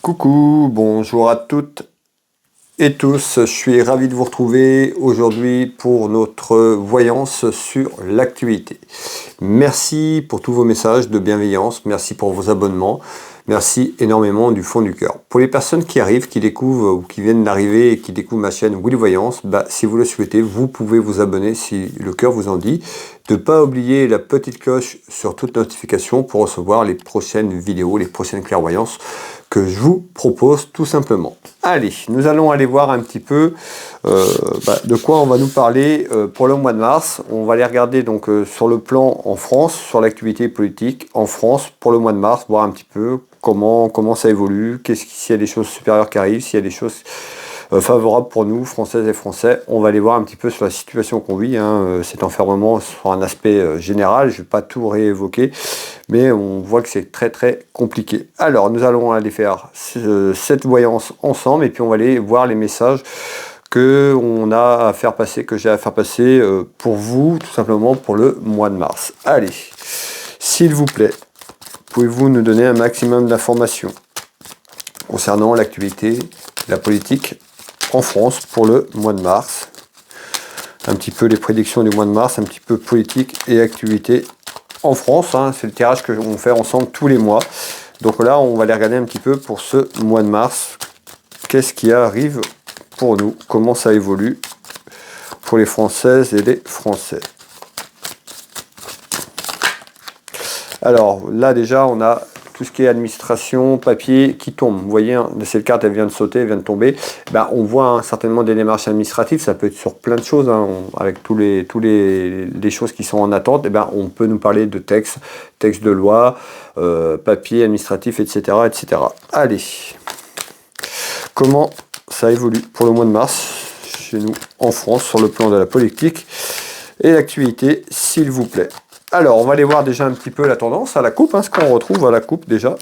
Coucou, bonjour à toutes et tous, je suis ravi de vous retrouver aujourd'hui pour notre voyance sur l'actualité. Merci pour tous vos messages de bienveillance, merci pour vos abonnements, merci énormément du fond du cœur. Pour les personnes qui arrivent, qui découvrent ou qui viennent d'arriver et qui découvrent ma chaîne Will Voyance, si vous le souhaitez, vous pouvez vous abonner si le cœur vous en dit. De ne pas oublier la petite cloche sur toute notification pour recevoir les prochaines vidéos, les prochaines clairvoyances que je vous propose tout simplement. Allez, nous allons aller voir un petit peu de quoi on va nous parler pour le mois de mars. On va aller regarder donc sur le plan en France, sur l'activité politique en France pour le mois de mars, voir un petit peu comment ça évolue, s'il y a des choses supérieures qui arrivent, s'il y a des choses favorables pour nous, Françaises et Français. On va aller voir un petit peu sur la situation qu'on vit, cet enfermement sur un aspect général, je ne vais pas tout réévoquer, mais on voit que c'est très très compliqué. Alors nous allons aller faire cette voyance ensemble et puis on va aller voir les messages que on a à faire passer, que j'ai à faire passer pour vous, tout simplement pour le mois de mars. Allez, s'il vous plaît, pouvez-vous nous donner un maximum d'informations concernant l'actualité, la politique en France pour le mois de mars, un petit peu les prédictions du mois de mars, un petit peu politique et activité en France, c'est le tirage que l'on fait ensemble tous les mois. Donc là, on va aller regarder un petit peu pour ce mois de mars, qu'est-ce qui arrive pour nous, comment ça évolue pour les Françaises et les Français. Alors là déjà, on a tout ce qui est administration, papier qui tombe. Vous voyez, cette carte, elle vient de sauter, elle vient de tomber. On voit certainement des démarches administratives, ça peut être sur plein de choses, avec tous les choses qui sont en attente. On peut nous parler de texte de loi, papier administratif, etc., etc. Allez, comment ça évolue pour le mois de mars chez nous en France sur le plan de la politique et l'actualité, s'il vous plaît. Alors, on va aller voir déjà un petit peu la tendance à la coupe, ce qu'on retrouve à la coupe déjà.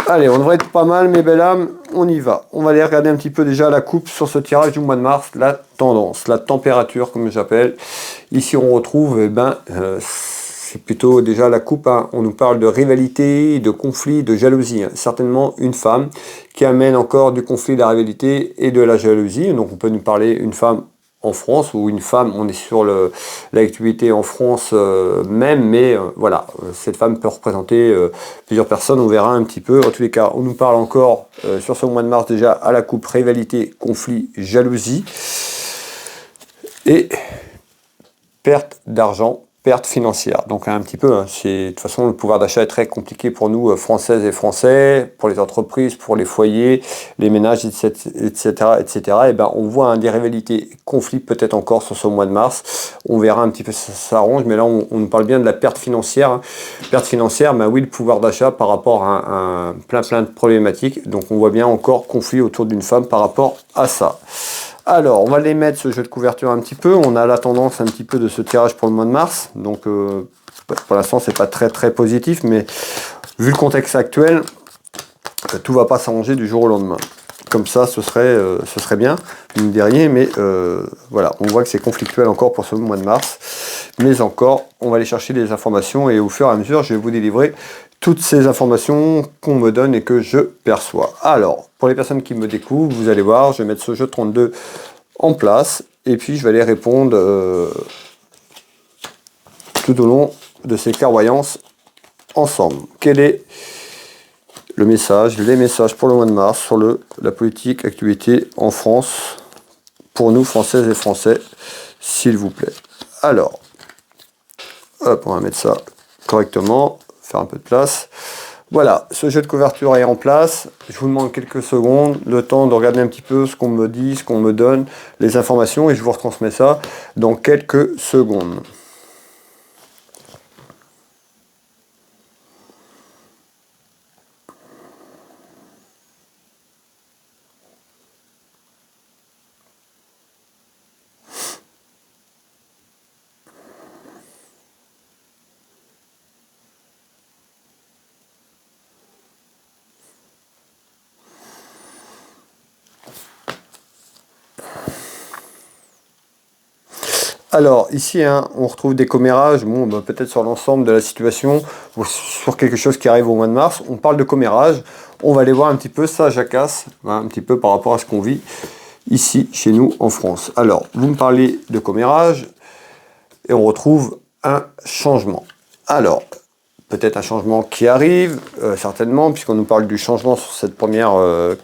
Allez, on devrait être pas mal, mes belles âmes, on y va. On va aller regarder un petit peu déjà la coupe sur ce tirage du mois de mars, la tendance, la température, comme j'appelle. Ici, on retrouve, c'est plutôt déjà la coupe, on nous parle de rivalité, de conflit, de jalousie. Certainement une femme qui amène encore du conflit, de la rivalité et de la jalousie. Donc, on peut nous parler une femme en France ou une femme, on est sur l'activité en France même, mais voilà, cette femme peut représenter plusieurs personnes, on verra un petit peu. En tous les cas, on nous parle encore sur ce mois de mars déjà à la coupe rivalité, conflit, jalousie et perte d'argent, perte financière. Donc un petit peu, de toute façon le pouvoir d'achat est très compliqué pour nous Françaises et Français, pour les entreprises, pour les foyers, les ménages, etc. etc. On voit des rivalités, conflits peut-être encore sur ce mois de mars. On verra un petit peu si ça s'arrange, mais là on nous parle bien de la perte financière. Perte financière, oui, le pouvoir d'achat par rapport à plein de problématiques. Donc on voit bien encore conflit autour d'une femme par rapport à ça. Alors, on va les mettre ce jeu de couverture un petit peu. On a la tendance un petit peu de ce tirage pour le mois de mars. Donc, pour l'instant, c'est pas très très positif, mais vu le contexte actuel, tout va pas s'arranger du jour au lendemain. Comme ça, ce serait bien, mine de rien, mais voilà, on voit que c'est conflictuel encore pour ce mois de mars. Mais encore, on va aller chercher des informations et au fur et à mesure, je vais vous délivrer toutes ces informations qu'on me donne et que je perçois. Alors, pour les personnes qui me découvrent, vous allez voir, je vais mettre ce jeu 32 en place et puis je vais aller répondre tout au long de ces clairvoyances ensemble. Quel est le message, les messages pour le mois de mars sur la politique, activité en France, pour nous, Françaises et Français, s'il vous plaît. Alors, hop, on va mettre ça correctement, faire un peu de place. Voilà, ce jeu de couverture est en place. Je vous demande quelques secondes, le temps de regarder un petit peu ce qu'on me dit, ce qu'on me donne, les informations, et je vous retransmets ça dans quelques secondes. Alors, ici, hein, on retrouve des commérages, bon, bah, peut-être sur l'ensemble de la situation, ou sur quelque chose qui arrive au mois de mars. On parle de commérage, on va aller voir un petit peu, ça jacasse, hein, un petit peu par rapport à ce qu'on vit ici, chez nous, en France. Alors, vous me parlez de commérage, et on retrouve un changement. Alors, peut-être un changement qui arrive, certainement, puisqu'on nous parle du changement sur cette première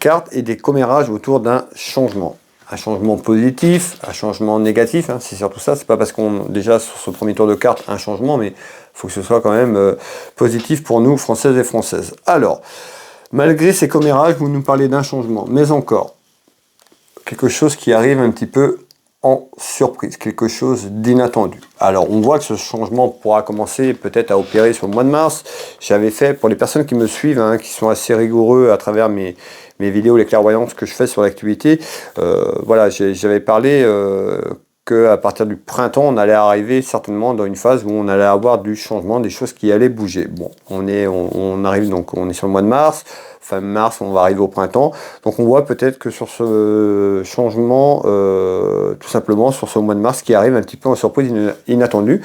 carte, et des commérages autour d'un changement. Un changement positif, un changement négatif, hein, c'est surtout ça. C'est pas parce qu'on déjà sur ce premier tour de carte un changement, mais il faut que ce soit quand même positif pour nous, Françaises et Françaises. Alors, malgré ces commérages, vous nous parlez d'un changement, mais encore, quelque chose qui arrive un petit peu en surprise, quelque chose d'inattendu. Alors, on voit que ce changement pourra commencer peut-être à opérer sur le mois de mars. J'avais fait, pour les personnes qui me suivent, hein, qui sont assez rigoureux à travers mes vidéos, les clairvoyances que je fais sur l'activité, voilà, j'avais parlé qu'à partir du printemps, on allait arriver certainement dans une phase où on allait avoir du changement, des choses qui allaient bouger. Bon, on arrive donc, on est sur le mois de mars, fin mars, on va arriver au printemps. Donc on voit peut-être que sur ce changement, tout simplement sur ce mois de mars qui arrive un petit peu en surprise inattendue,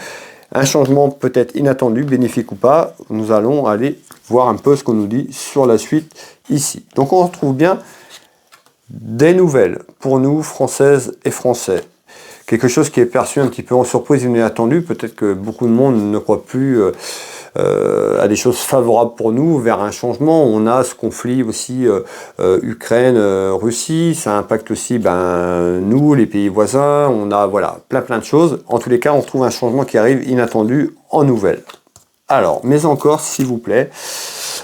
un changement peut-être inattendu, bénéfique ou pas, nous allons aller voir un peu ce qu'on nous dit sur la suite ici. Donc on retrouve bien des nouvelles pour nous, Françaises et Français. Quelque chose qui est perçu un petit peu en surprise inattendue, peut-être que beaucoup de monde ne croit plus à des choses favorables pour nous, vers un changement. On a ce conflit aussi Ukraine-Russie, ça impacte aussi nous, les pays voisins, on a voilà, plein de choses. En tous les cas, on retrouve un changement qui arrive inattendu en nouvelles. Alors, mais encore, s'il vous plaît,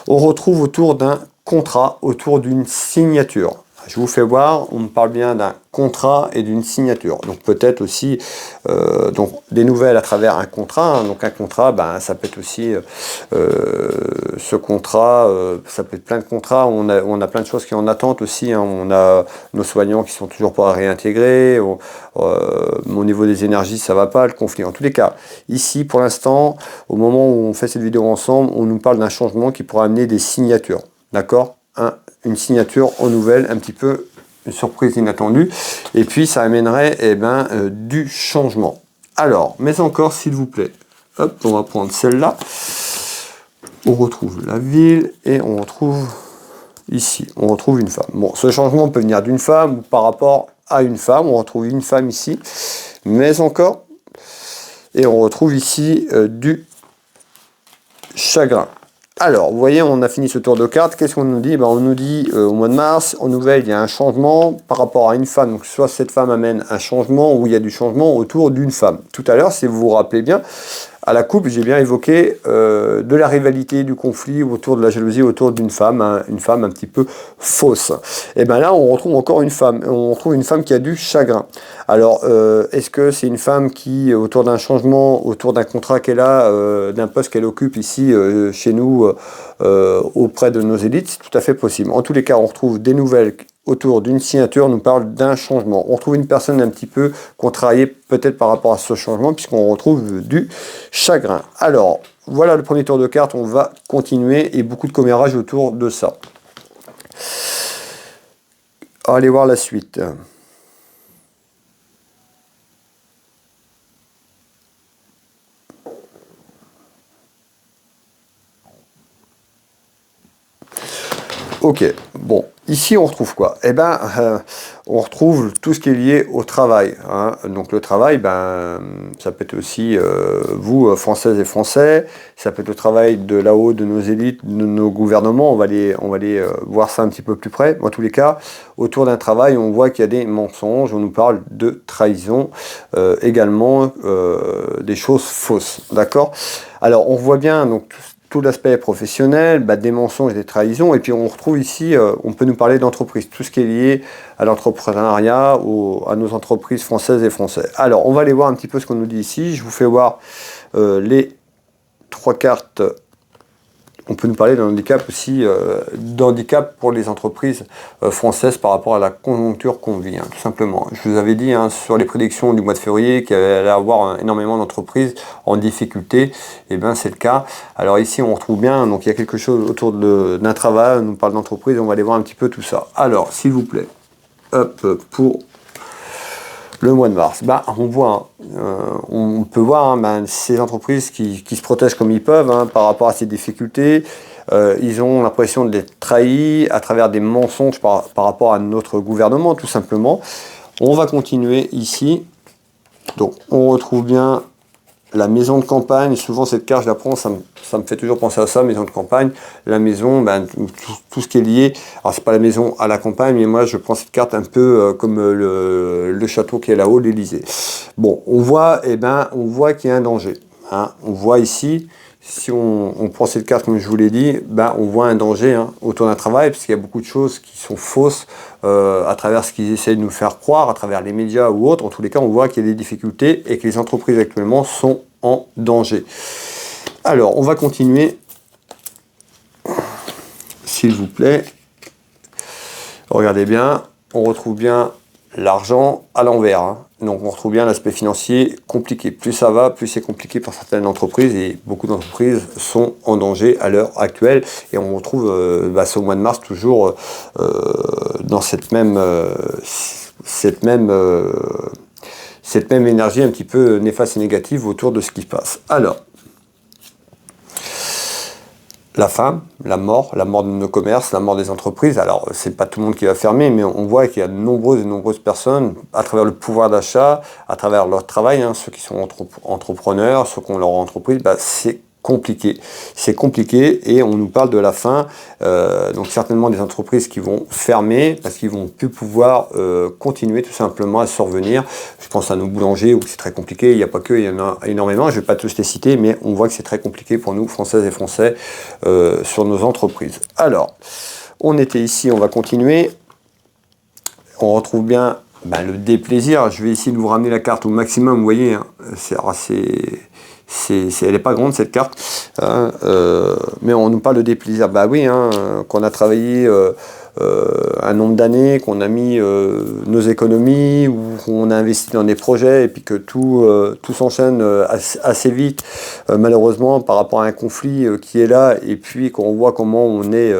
on retrouve autour d'un contrat, autour d'une signature. Je vous fais voir, on me parle bien d'un contrat et d'une signature. Donc peut-être aussi donc des nouvelles à travers un contrat. Hein. Donc un contrat, ça peut être aussi ce contrat, ça peut être plein de contrats. On a plein de choses qui sont en attente aussi. Hein. On a nos soignants qui sont toujours pas réintégrés. Au niveau des énergies, ça va pas, le conflit. En tous les cas, ici pour l'instant, au moment où on fait cette vidéo ensemble, on nous parle d'un changement qui pourra amener des signatures. D'accord ? Une signature en nouvelle, un petit peu une surprise inattendue, et puis ça amènerait du changement. Alors, mais encore s'il vous plaît, hop, on va prendre celle-là, on retrouve la ville, et on retrouve ici, on retrouve une femme. Bon, ce changement peut venir d'une femme, ou par rapport à une femme, on retrouve une femme ici, mais encore, et on retrouve ici du chagrin. Alors, vous voyez, on a fini ce tour de cartes. Qu'est-ce qu'on nous dit? On nous dit au mois de mars, en nouvelle, il y a un changement par rapport à une femme. Donc, soit cette femme amène un changement ou il y a du changement autour d'une femme. Tout à l'heure, si vous vous rappelez bien, à la coupe, j'ai bien évoqué de la rivalité, du conflit, autour de la jalousie, autour d'une femme, hein, une femme un petit peu fausse. Et bien là, on retrouve encore une femme. On retrouve une femme qui a du chagrin. Alors, est-ce que c'est une femme qui, autour d'un changement, autour d'un contrat qu'elle a, d'un poste qu'elle occupe ici, chez nous, auprès de nos élites? C'est tout à fait possible. En tous les cas, on retrouve des nouvelles autour d'une signature, on nous parle d'un changement. On retrouve une personne un petit peu contrariée peut-être par rapport à ce changement, puisqu'on retrouve du chagrin. Alors, voilà le premier tour de cartes, on va continuer, et beaucoup de commérages autour de ça. Allez voir la suite. Ok, bon, ici on retrouve quoi? On retrouve tout ce qui est lié au travail. Hein. Donc le travail, ça peut être aussi vous, Françaises et Français, ça peut être le travail de là-haut, de nos élites, de nos gouvernements, on va aller voir ça un petit peu plus près. En tous les cas, autour d'un travail, on voit qu'il y a des mensonges, on nous parle de trahison, également des choses fausses, d'accord? Alors on voit bien, donc, tout l'aspect professionnel, des mensonges et des trahisons, et puis on retrouve ici, on peut nous parler d'entreprise, tout ce qui est lié à l'entrepreneuriat, à nos entreprises françaises et français. Alors, on va aller voir un petit peu ce qu'on nous dit ici. Je vous fais voir les trois cartes. On peut nous parler d'un handicap aussi, d'handicap pour les entreprises françaises par rapport à la conjoncture qu'on vit, hein, tout simplement. Je vous avais dit sur les prédictions du mois de février qu'il allait y avoir énormément d'entreprises en difficulté, et bien c'est le cas. Alors ici on retrouve bien, donc il y a quelque chose autour d'un travail, on nous parle d'entreprise, on va aller voir un petit peu tout ça. Alors, s'il vous plaît, hop, pour Le mois de mars, on voit, on peut voir ces entreprises qui se protègent comme ils peuvent par rapport à ces difficultés. Ils ont l'impression d'être trahis à travers des mensonges par rapport à notre gouvernement, tout simplement. On va continuer ici. Donc, on retrouve bien la maison de campagne. Souvent, cette carte, je la prends, ça me fait toujours penser à ça, maison de campagne. La maison, tout ce qui est lié. Alors, c'est pas la maison à la campagne, mais moi, je prends cette carte un peu comme le château qui est là-haut, l'Élysée. Bon, on voit qu'il y a un danger. On voit ici, si on prend cette carte, comme je vous l'ai dit, on voit un danger autour d'un travail, parce qu'il y a beaucoup de choses qui sont fausses à travers ce qu'ils essaient de nous faire croire, à travers les médias ou autres. En tous les cas, on voit qu'il y a des difficultés et que les entreprises actuellement sont en danger. Alors, on va continuer, s'il vous plaît. Regardez bien, on retrouve bien l'argent à l'envers. Donc on retrouve bien l'aspect financier compliqué. Plus ça va, plus c'est compliqué pour certaines entreprises et beaucoup d'entreprises sont en danger à l'heure actuelle. Et on retrouve c'est au mois de mars toujours dans cette même énergie un petit peu néfaste et négative autour de ce qui se passe. Alors, la faim, la mort de nos commerces, la mort des entreprises. Alors, c'est pas tout le monde qui va fermer, mais on voit qu'il y a de nombreuses personnes, à travers le pouvoir d'achat, à travers leur travail, ceux qui sont entrepreneurs, ceux qui ont leur entreprise, c'est compliqué. C'est compliqué et on nous parle de la faim. Donc certainement des entreprises qui vont fermer parce qu'ils vont plus pouvoir continuer tout simplement à survenir. Je pense à nos boulangers où c'est très compliqué. Il n'y a pas que, il y en a énormément. Je ne vais pas tous les citer, mais on voit que c'est très compliqué pour nous, Françaises et Français, sur nos entreprises. Alors, on était ici, on va continuer. On retrouve bien le déplaisir. Je vais essayer de vous ramener la carte au maximum. Vous voyez, elle n'est pas grande cette carte, mais on nous parle de déplaisir. Qu'on a travaillé un nombre d'années, qu'on a mis nos économies, ou qu'on a investi dans des projets, et puis que tout s'enchaîne assez vite, malheureusement, par rapport à un conflit qui est là, et puis qu'on voit comment on est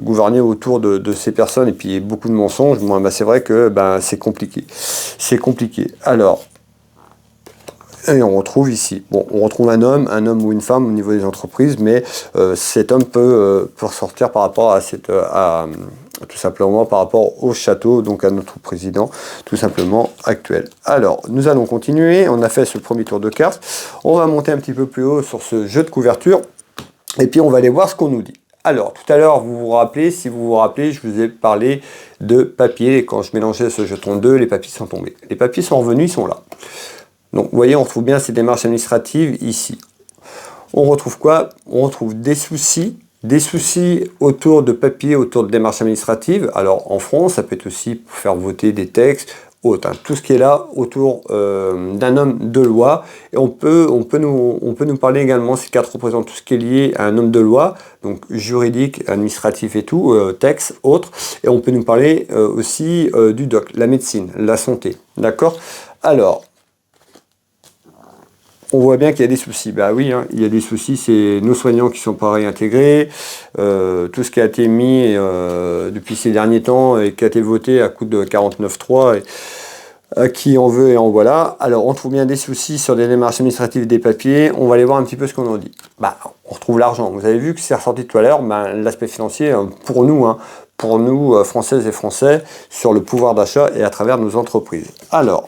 gouverné autour de ces personnes, et puis beaucoup de mensonges. C'est vrai que c'est compliqué. C'est compliqué. Alors, et on retrouve ici, on retrouve un homme ou une femme au niveau des entreprises, mais cet homme peut ressortir par rapport à tout simplement par rapport au château, donc à notre président, tout simplement actuel. Alors, nous allons continuer. On a fait ce premier tour de cartes. On va monter un petit peu plus haut sur ce jeu de couverture, et puis on va aller voir ce qu'on nous dit. Alors, tout à l'heure, si vous vous rappelez, je vous ai parlé de papier. Quand je mélangeais ce jeton 2, les papiers sont tombés. Les papiers sont revenus, ils sont là. Donc, vous voyez, on retrouve bien ces démarches administratives ici. On retrouve quoi? On retrouve des soucis autour de papier, autour de démarches administratives. Alors, en France, ça peut être aussi pour faire voter des textes, autres. Tout ce qui est là autour d'un homme de loi. Et on peut nous parler également, ces cartes représentent tout ce qui est lié à un homme de loi, donc juridique, administratif et tout, texte, autres. Et on peut nous parler aussi du doc, la médecine, la santé. D'accord? Alors, on voit bien qu'il y a des soucis. Il y a des soucis, c'est nos soignants qui ne sont pas réintégrés, tout ce qui a été mis depuis ces derniers temps et qui a été voté à coup de 49.3, à qui en veut et en voilà. Alors, on trouve bien des soucis sur des démarches administratives des papiers. On va aller voir un petit peu ce qu'on en dit. On retrouve l'argent. Vous avez vu que c'est ressorti tout à l'heure, l'aspect financier pour nous, Françaises et Français, sur le pouvoir d'achat et à travers nos entreprises. Alors,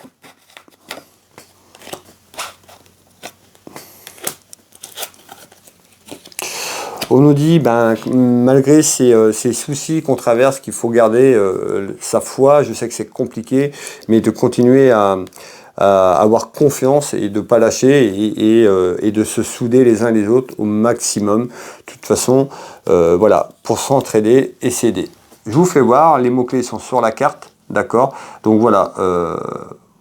on nous dit, malgré ces soucis qu'on traverse, qu'il faut garder sa foi. Je sais que c'est compliqué, mais de continuer à avoir confiance et de ne pas lâcher et de se souder les uns les autres au maximum. De toute façon, pour s'entraider et s'aider. Je vous fais voir, les mots-clés sont sur la carte, d'accord? Donc voilà,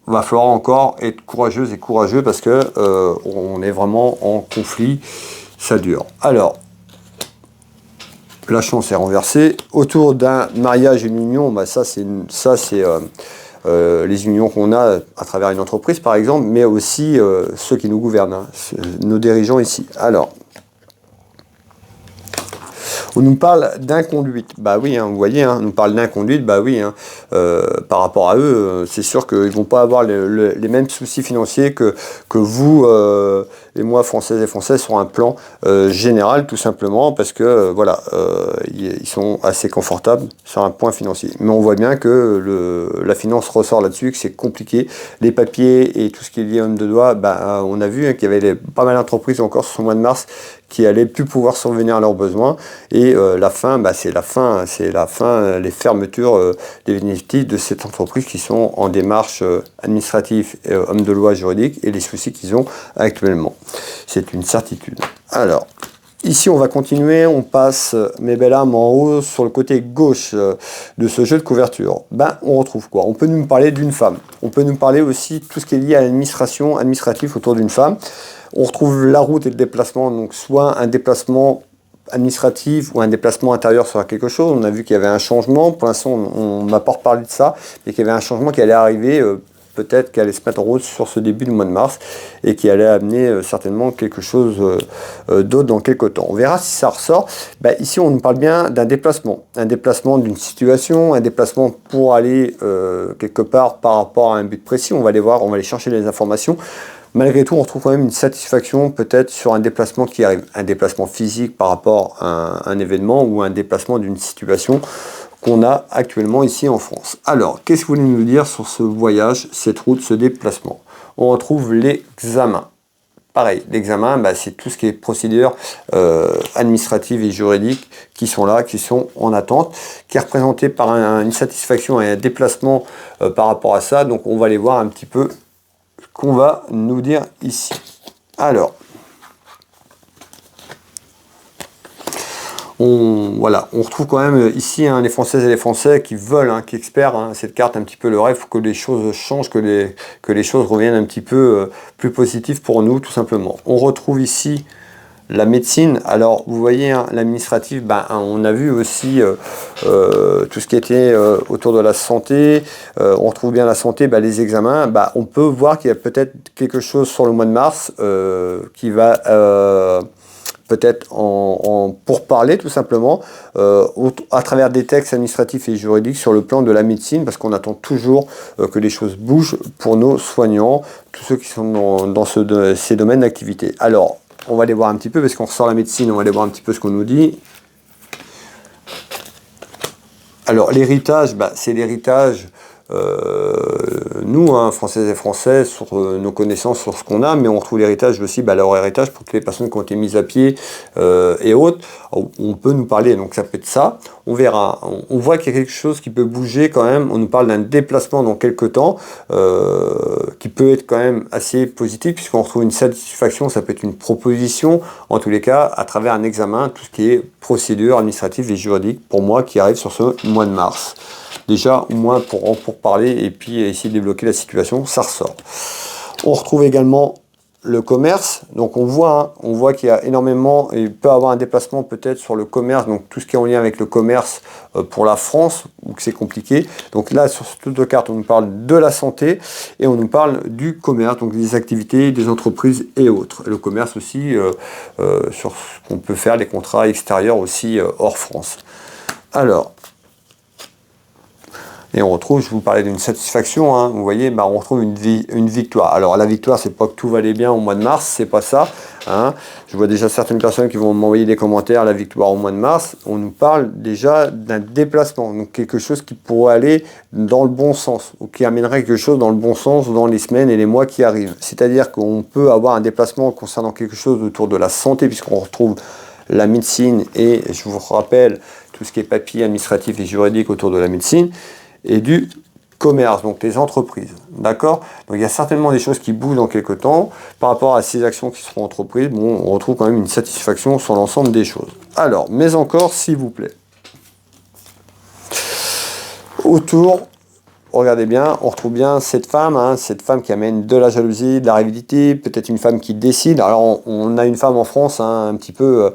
va falloir encore être courageuse et courageux parce que on est vraiment en conflit, ça dure. Alors, la chance est renversée. Autour d'un mariage et une union, ça c'est les unions qu'on a à travers une entreprise par exemple, mais aussi ceux qui nous gouvernent, nos dirigeants ici. Alors, On nous parle d'inconduite. Bah oui, hein, vous voyez, hein, on nous parle d'inconduite. Bah oui, hein, par rapport à eux, c'est sûr qu'ils vont pas avoir les mêmes soucis financiers que vous et moi, Françaises et Français, sur un plan général, tout simplement, parce que voilà, ils sont assez confortables sur un point financier. Mais on voit bien que la finance ressort là-dessus, que c'est compliqué. Les papiers et tout ce qui est lié homme de doigt, bah, on a vu hein, qu'il y avait pas mal d'entreprises encore sur ce mois de mars qui allaient plus pouvoir subvenir à leurs besoins. Et la fin, bah, c'est la fin, les fermetures définitives de cette entreprise qui sont en démarche administrative, homme de loi juridique, et les soucis qu'ils ont actuellement. C'est une certitude. Alors, ici, on va continuer, on passe, mes belles âmes, en haut, sur le côté gauche de ce jeu de couverture. Ben, on retrouve quoi? On peut nous parler d'une femme. On peut nous parler aussi de tout ce qui est lié à l'administration, administratif autour d'une femme. On retrouve la route et le déplacement, donc soit un déplacement administratif ou un déplacement intérieur sur quelque chose. On a vu qu'il y avait un changement. Pour l'instant, on ne m'a pas reparlé de ça, mais qu'il y avait un changement qui allait arriver. Peut-être qu'elle allait se mettre en route sur ce début du mois de mars et qui allait amener certainement quelque chose d'autre dans quelques temps. On verra si ça ressort. Ben, ici, on nous parle bien d'un déplacement d'une situation, un déplacement pour aller quelque part par rapport à un but précis. On va aller voir, on va aller chercher les informations. Malgré tout, on retrouve quand même une satisfaction peut-être sur un déplacement qui arrive. Un déplacement physique par rapport à un événement ou un déplacement d'une situation qu'on a actuellement ici en France. Alors, qu'est-ce que vous voulez nous dire sur ce voyage, cette route, ce déplacement? On retrouve l'examen. Pareil, l'examen, bah, c'est tout ce qui est procédures administratives et juridiques qui sont là, qui sont en attente, qui est représenté par une satisfaction et un déplacement par rapport à ça. Donc, on va aller voir un petit peu qu'on va nous dire ici. Alors, on retrouve quand même ici hein, les Françaises et les Français qui veulent, hein, qui espèrent hein, cette carte un petit peu le rêve, que les choses changent, que les choses reviennent un petit peu plus positives pour nous, tout simplement. On retrouve ici la médecine. Alors, vous voyez, hein, l'administratif, ben, on a vu aussi tout ce qui était autour de la santé. On retrouve bien la santé, ben, les examens. Ben, on peut voir qu'il y a peut-être quelque chose sur le mois de mars qui va peut-être pour parler tout simplement à travers des textes administratifs et juridiques sur le plan de la médecine, parce qu'on attend toujours que les choses bougent pour nos soignants, tous ceux qui sont dans ces domaines d'activité. Alors, on va aller voir un petit peu, parce qu'on ressort la médecine, on va aller voir un petit peu ce qu'on nous dit. Alors, l'héritage, bah, c'est l'héritage, nous, hein, Françaises et Français, sur nos connaissances, sur ce qu'on a, mais on retrouve l'héritage aussi, bah, leur héritage pour toutes les personnes qui ont été mises à pied et autres. On peut nous parler, donc ça peut être ça. On verra. On voit qu'il y a quelque chose qui peut bouger quand même. On nous parle d'un déplacement dans quelques temps qui peut être quand même assez positif, puisqu'on retrouve une satisfaction, ça peut être une proposition, en tous les cas, à travers un examen, tout ce qui est procédure administrative et juridique, pour moi, qui arrive sur ce mois de mars. Déjà, au moins pour parler et puis essayer de débloquer la situation, ça ressort. On retrouve également le commerce. Donc on voit qu'il y a énormément, il peut y avoir un déplacement peut-être sur le commerce, donc tout ce qui est en lien avec le commerce pour la France, où c'est compliqué. Donc là, sur toute carte, on nous parle de la santé et on nous parle du commerce, donc des activités, des entreprises et autres. Et le commerce aussi, sur ce qu'on peut faire, les contrats extérieurs aussi hors France. Alors, et on retrouve, je vous parlais d'une satisfaction, hein, vous voyez, bah, on retrouve une victoire. Alors la victoire, c'est pas que tout va aller bien au mois de mars, c'est pas ça. Hein. Je vois déjà certaines personnes qui vont m'envoyer des commentaires, la victoire au mois de mars. On nous parle déjà d'un déplacement, donc quelque chose qui pourrait aller dans le bon sens, ou qui amènerait quelque chose dans le bon sens dans les semaines et les mois qui arrivent. C'est-à-dire qu'on peut avoir un déplacement concernant quelque chose autour de la santé, puisqu'on retrouve la médecine et, je vous rappelle, tout ce qui est papier administratif et juridique autour de la médecine, et du commerce, donc les entreprises. D'accord? Donc il y a certainement des choses qui bougent dans quelques temps. Par rapport à ces actions qui seront entreprises, bon, on retrouve quand même une satisfaction sur l'ensemble des choses. Alors, mais encore, s'il vous plaît. Autour, regardez bien, on retrouve bien cette femme qui amène de la jalousie, de la rivalité, peut-être une femme qui décide. Alors on a une femme en France, hein, un petit peu,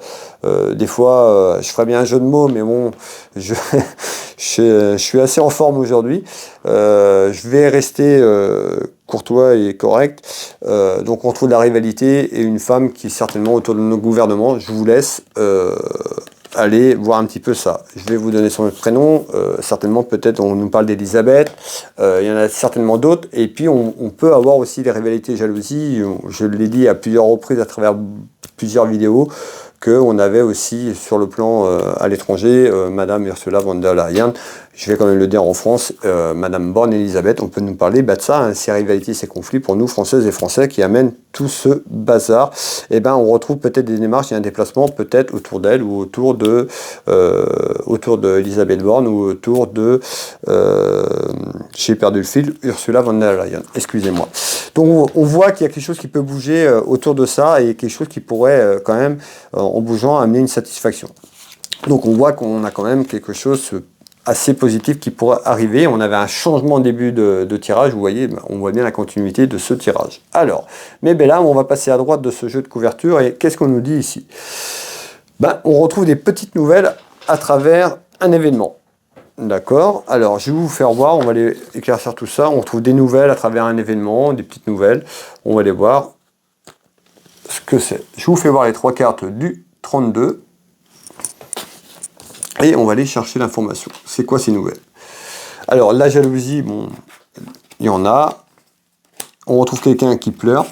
des fois, je ferais bien un jeu de mots, mais bon, je suis assez en forme aujourd'hui. Je vais rester courtois et correct. Donc on retrouve de la rivalité et une femme qui est certainement autour de nos gouvernements. Je vous laisse aller voir un petit peu ça. Je vais vous donner son autre prénom, certainement peut-être on nous parle d'Elisabeth, il y en a certainement d'autres, et puis on peut avoir aussi des rivalités jalousies, je l'ai dit à plusieurs reprises à travers plusieurs vidéos, qu'on avait aussi sur le plan à l'étranger, Madame Ursula von der Leyen, je vais quand même le dire en France, Madame Borne-Elisabeth, on peut nous parler de ça, hein, ces rivalités, ces conflits pour nous, Françaises et Français, qui amènent tout ce bazar. Et ben on retrouve peut-être des démarches et un déplacement peut-être autour d'elle ou autour de Elisabeth Borne ou autour de, j'ai perdu le fil, Ursula von der Leyen, excusez-moi. Donc on voit qu'il y a quelque chose qui peut bouger autour de ça et quelque chose qui pourrait quand même, en bougeant, amener une satisfaction. Donc on voit qu'on a quand même quelque chose assez positif qui pourrait arriver. On avait un changement au début de tirage, vous voyez, on voit bien la continuité de ce tirage. Alors, mais ben là, on va passer à droite de ce jeu de couverture et qu'est-ce qu'on nous dit ici? Ben, on retrouve des petites nouvelles à travers un événement. D'accord? Alors, je vais vous faire voir, on va aller éclaircir tout ça. On retrouve des nouvelles à travers un événement, des petites nouvelles. On va aller voir ce que c'est. Je vous fais voir les 3 cartes du 32. Et on va aller chercher l'information. C'est quoi ces nouvelles? Alors, la jalousie, bon, il y en a. On retrouve quelqu'un qui pleure.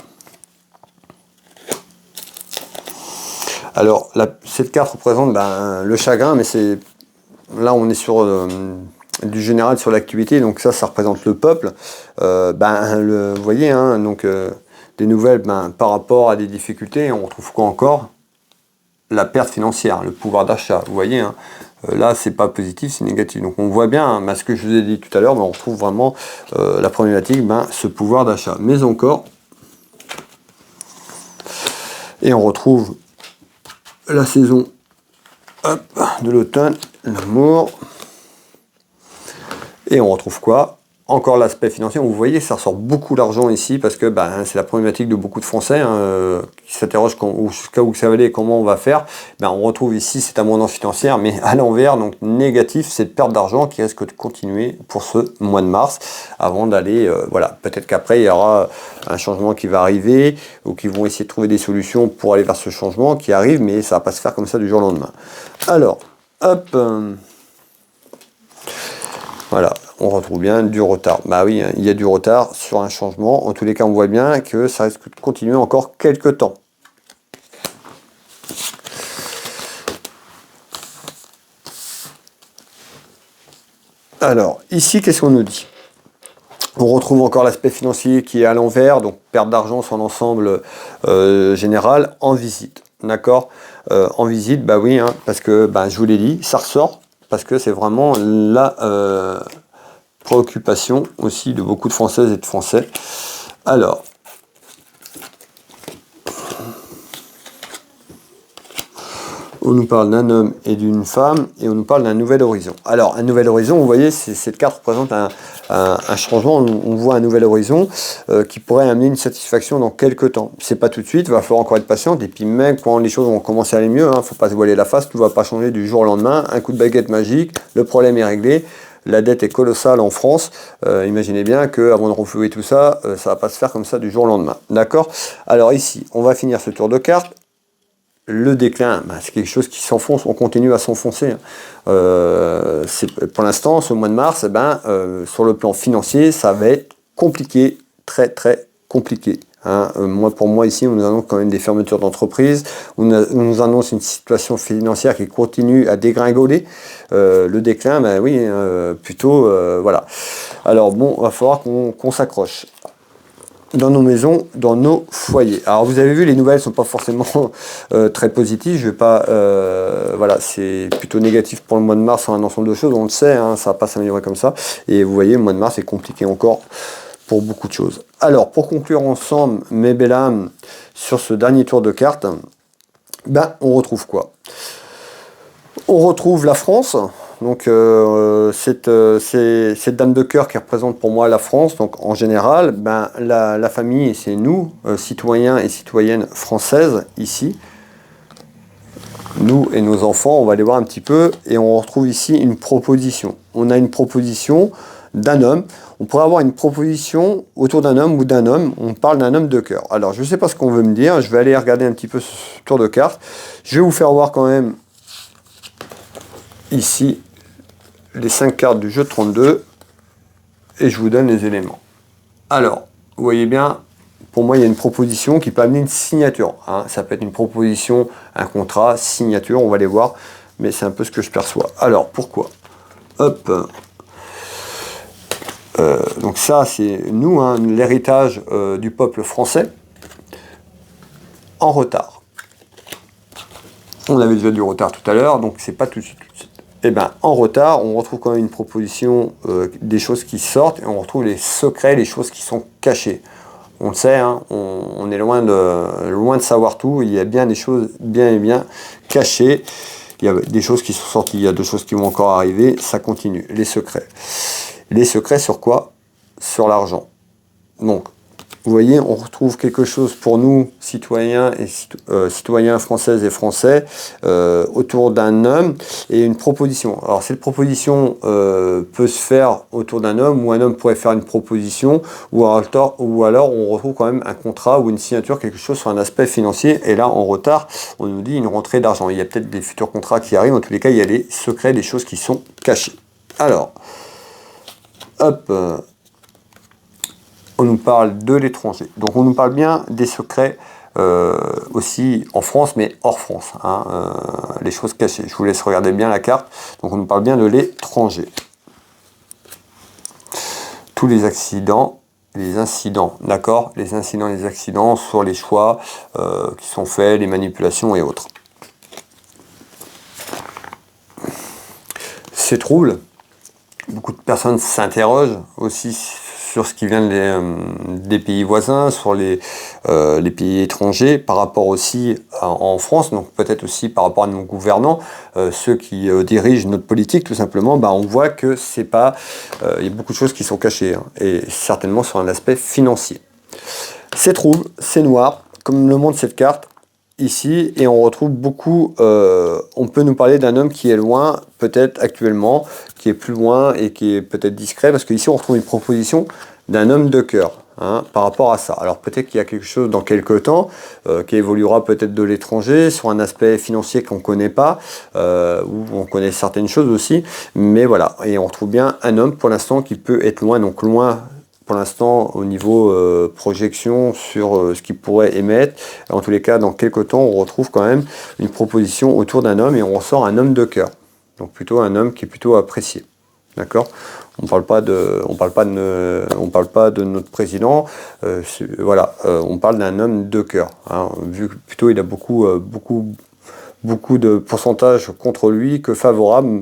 Alors, cette carte représente le chagrin, mais c'est là, on est sur du général sur l'activité, donc ça représente le peuple. Vous voyez, hein, donc des nouvelles par rapport à des difficultés. On retrouve quoi encore? La perte financière, le pouvoir d'achat. Vous voyez, hein, là, c'est pas positif, c'est négatif. Donc on voit bien, ce que je vous ai dit tout à l'heure, on retrouve vraiment la problématique, ce pouvoir d'achat. Mais encore, et on retrouve la saison de l'automne, l'amour, et on retrouve quoi? Encore l'aspect financier. Vous voyez, ça ressort beaucoup d'argent ici parce que c'est la problématique de beaucoup de Français qui s'interrogent jusqu'à où ça va aller et comment on va faire. On retrouve ici cette abondance financière, mais à l'envers, donc négatif, cette perte d'argent qui risque de continuer pour ce mois de mars avant d'aller, voilà, peut-être qu'après il y aura un changement qui va arriver ou qu'ils vont essayer de trouver des solutions pour aller vers ce changement qui arrive, mais ça va pas se faire comme ça du jour au lendemain. Alors, hop, voilà, on retrouve bien du retard. Bah oui, il y a du retard sur un changement. En tous les cas, on voit bien que ça risque de continuer encore quelques temps. Alors, ici, qu'est-ce qu'on nous dit? On retrouve encore l'aspect financier qui est à l'envers, donc perte d'argent sur l'ensemble général en visite. D'accord? En visite, bah oui, hein, parce que je vous l'ai dit, ça ressort. Parce que c'est vraiment la préoccupation aussi de beaucoup de Françaises et de Français. Alors, on nous parle d'un homme et d'une femme, et on nous parle d'un nouvel horizon. Alors, un nouvel horizon, vous voyez, cette carte représente un changement, on voit un nouvel horizon qui pourrait amener une satisfaction dans quelques temps. C'est pas tout de suite, il va falloir encore être patient, et puis même quand les choses vont commencer à aller mieux, faut pas se voiler la face, tout va pas changer du jour au lendemain, un coup de baguette magique, le problème est réglé, la dette est colossale en France, imaginez bien qu'avant de renflouer tout ça, ça va pas se faire comme ça du jour au lendemain. D'accord? Alors ici, on va finir ce tour de carte. Le déclin, c'est quelque chose qui s'enfonce, on continue à s'enfoncer. Pour l'instant, ce mois de mars, sur le plan financier, ça va être compliqué, très très compliqué. Pour moi ici, on nous annonce quand même des fermetures d'entreprises, on nous annonce une situation financière qui continue à dégringoler. Le déclin, plutôt, voilà. Alors bon, il va falloir qu'on s'accroche dans nos maisons, dans nos foyers. Alors vous avez vu, les nouvelles ne sont pas forcément très positives. Je vais pas, voilà, c'est plutôt négatif pour le mois de mars sur un ensemble de choses. On le sait, ça va pas s'améliorer comme ça. Et vous voyez, le mois de mars est compliqué encore pour beaucoup de choses. Alors, pour conclure ensemble, mes belles âmes, sur ce dernier tour de cartes, on retrouve quoi? On retrouve la France. Donc cette dame de cœur qui représente pour moi la France, donc en général, la famille, c'est nous, citoyens et citoyennes françaises, ici. Nous et nos enfants, on va aller voir un petit peu, et on retrouve ici une proposition. On a une proposition d'un homme. On pourrait avoir une proposition autour d'un homme ou d'un homme. On parle d'un homme de cœur. Alors, je ne sais pas ce qu'on veut me dire. Je vais aller regarder un petit peu ce tour de cartes. Je vais vous faire voir quand même ici les 5 cartes du jeu de 32 et je vous donne les éléments. Alors, vous voyez bien, pour moi, il y a une proposition qui peut amener une signature. Hein. Ça peut être une proposition, un contrat, signature, on va les voir, mais c'est un peu ce que je perçois. Alors, pourquoi? Hop. Donc ça, c'est nous, hein, l'héritage du peuple français, en retard. On avait déjà du retard tout à l'heure, donc c'est pas tout de suite. Et bien, en retard, on retrouve quand même une proposition des choses qui sortent, et on retrouve les secrets, les choses qui sont cachées. On le sait, hein, on est loin de savoir tout, il y a bien des choses bien et bien cachées. Il y a des choses qui sont sorties, il y a des choses qui vont encore arriver, ça continue. Les secrets. Les secrets sur quoi? Sur l'argent. Donc, vous voyez, on retrouve quelque chose pour nous, citoyens et citoyens françaises et français, autour d'un homme et une proposition. Alors, cette proposition peut se faire autour d'un homme, ou un homme pourrait faire une proposition, ou alors on retrouve quand même un contrat ou une signature, quelque chose sur un aspect financier. Et là, en retard, on nous dit une rentrée d'argent. Il y a peut-être des futurs contrats qui arrivent. En tous les cas, il y a des secrets, des choses qui sont cachées. Alors, hop. On nous parle de l'étranger. Donc on nous parle bien des secrets aussi en France, mais hors France. Hein, les choses cachées. Je vous laisse regarder bien la carte. Donc on nous parle bien de l'étranger. Tous les accidents, les incidents, d'accord? Les incidents, les accidents sur les choix qui sont faits, les manipulations et autres. Ces troubles, beaucoup de personnes s'interrogent aussi sur ce qui vient des pays voisins, sur les pays étrangers, par rapport aussi en France, donc peut-être aussi par rapport à nos gouvernants, ceux qui dirigent notre politique, tout simplement. Bah, on voit que c'est pas, il y a beaucoup de choses qui sont cachées, hein, et certainement sur un aspect financier. C'est trouble, c'est noir, comme le montre cette carte ici, et on retrouve beaucoup, on peut nous parler d'un homme qui est loin, peut-être actuellement, qui est plus loin et qui est peut-être discret, parce qu'ici on retrouve une proposition d'un homme de cœur, hein, par rapport à ça. Alors peut-être qu'il y a quelque chose dans quelques temps qui évoluera peut-être de l'étranger, sur un aspect financier qu'on ne connaît pas, ou on connaît certaines choses aussi, mais voilà, et on retrouve bien un homme pour l'instant qui peut être loin, donc loin pour l'instant au niveau projection sur ce qu'il pourrait émettre. En tous les cas, dans quelques temps, on retrouve quand même une proposition autour d'un homme et on ressort un homme de cœur. Donc plutôt un homme qui est plutôt apprécié. D'accord? On parle pas de notre président. Voilà, on parle d'un homme de cœur. Hein, vu que plutôt il a beaucoup de pourcentage contre lui que favorable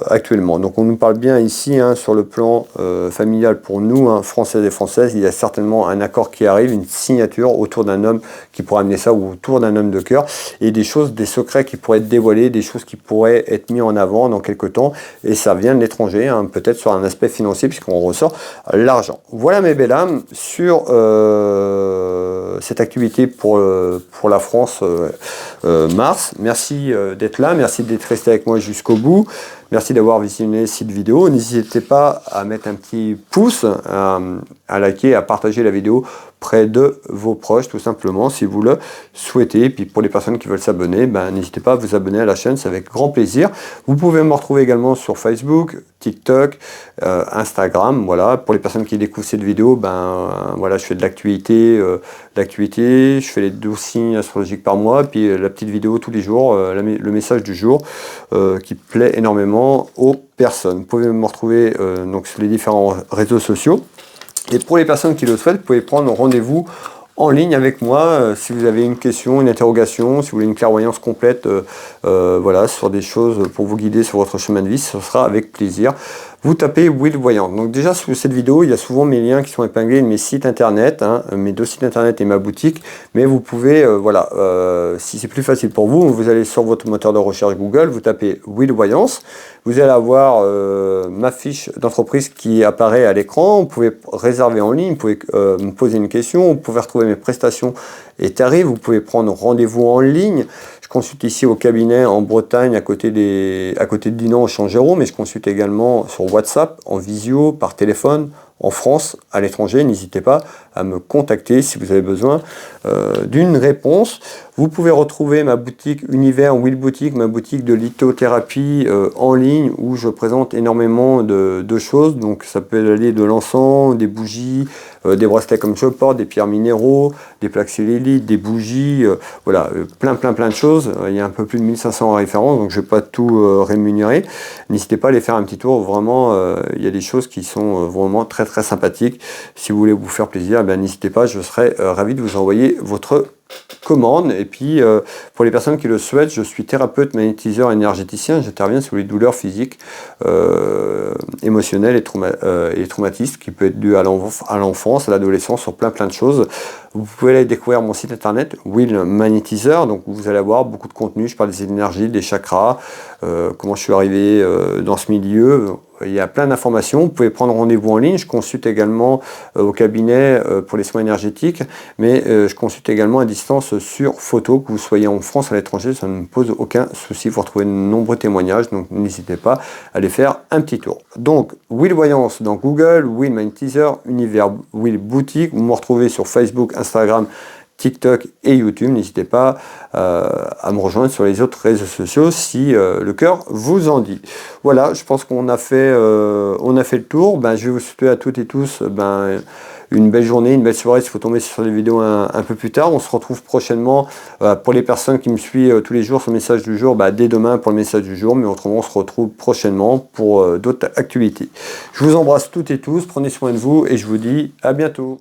actuellement. Donc on nous parle bien ici, hein, sur le plan familial pour nous, hein, Français et Françaises, il y a certainement un accord qui arrive, une signature autour d'un homme qui pourrait amener ça, ou autour d'un homme de cœur, et des choses, des secrets qui pourraient être dévoilés, des choses qui pourraient être mis en avant dans quelques temps, et ça vient de l'étranger, hein, peut-être sur un aspect financier, puisqu'on ressort l'argent. Voilà mes belles âmes, sur cette activité pour la France mars. Merci d'être là, merci d'être resté avec moi jusqu'au bout, merci d'avoir visionné cette vidéo. N'hésitez pas à mettre un petit pouce, à liker, à partager la vidéo près de vos proches, tout simplement, si vous le souhaitez. Et puis pour les personnes qui veulent s'abonner, ben, n'hésitez pas à vous abonner à la chaîne, c'est avec grand plaisir. Vous pouvez me retrouver également sur Facebook, TikTok, Instagram. Voilà, pour les personnes qui découvrent cette vidéo, ben voilà, je fais de l'actualité, je fais les 12 signes astrologiques par mois, puis la petite vidéo tous les jours, le message du jour, qui plaît énormément aux personnes. Vous pouvez me retrouver donc sur les différents réseaux sociaux. Et pour les personnes qui le souhaitent, vous pouvez prendre rendez-vous en ligne avec moi si vous avez une question, une interrogation, si vous voulez une clairvoyance complète, voilà, sur des choses pour vous guider sur votre chemin de vie, ce sera avec plaisir. Vous tapez Will Voyante. Donc déjà sous cette vidéo, il y a souvent mes liens qui sont épinglés de mes sites internet, hein, mes 2 sites internet et ma boutique, mais vous pouvez, voilà, si c'est plus facile pour vous, vous allez sur votre moteur de recherche Google, vous tapez Will Voyance, vous allez avoir ma fiche d'entreprise qui apparaît à l'écran, vous pouvez réserver en ligne, vous pouvez me poser une question, vous pouvez retrouver mes prestations et tarifs, vous pouvez prendre rendez-vous en ligne. Je consulte ici au cabinet en Bretagne, à côté de Dinan, au Champ-Géraud, mais je consulte également sur WhatsApp, en visio, par téléphone, en France, à l'étranger, n'hésitez pas à me contacter si vous avez besoin d'une réponse. Vous pouvez retrouver ma boutique Univers Will Boutique, ma boutique de lithothérapie en ligne où je présente énormément de choses. Donc ça peut aller de l'encens, des bougies, des bracelets comme je porte, des pierres minéraux, des plaques cellulite, des bougies, voilà, plein de choses. Il y a un peu plus de 1500 références, donc je ne vais pas tout rémunérer. N'hésitez pas à aller faire un petit tour, vraiment, il y a des choses qui sont vraiment très sympathiques. Si vous voulez vous faire plaisir, ben, n'hésitez pas, je serai ravi de vous envoyer votre commande. Et puis pour les personnes qui le souhaitent, je suis thérapeute, magnétiseur, énergéticien. J'interviens sur les douleurs physiques, émotionnelles et traumatismes qui peut être dû à l'enfance, à l'adolescence, sur plein de choses. Vous pouvez aller découvrir mon site internet Will Magnétiseur, donc vous allez avoir beaucoup de contenu. Je parle des énergies, des chakras, comment je suis arrivé dans ce milieu. Il y a plein d'informations. Vous pouvez prendre rendez-vous en ligne. Je consulte également au cabinet pour les soins énergétiques, mais je consulte également à distance sur photo, que vous soyez en France, à l'étranger, ça ne me pose aucun souci. Vous retrouvez de nombreux témoignages, donc n'hésitez pas à aller faire un petit tour. Donc, Will Voyance dans Google, Will Magnétiseur, Univers Will Boutique. Vous me retrouvez sur Facebook, Instagram, TikTok et YouTube. N'hésitez pas à me rejoindre sur les autres réseaux sociaux si le cœur vous en dit. Voilà, je pense qu'on a fait le tour. Ben, je vais vous souhaiter à toutes et tous une belle journée, une belle soirée si vous tombez sur les vidéos un peu plus tard. On se retrouve prochainement pour les personnes qui me suivent tous les jours sur le message du jour, dès demain pour le message du jour, mais autrement on se retrouve prochainement pour d'autres activités. Je vous embrasse toutes et tous, prenez soin de vous et je vous dis à bientôt.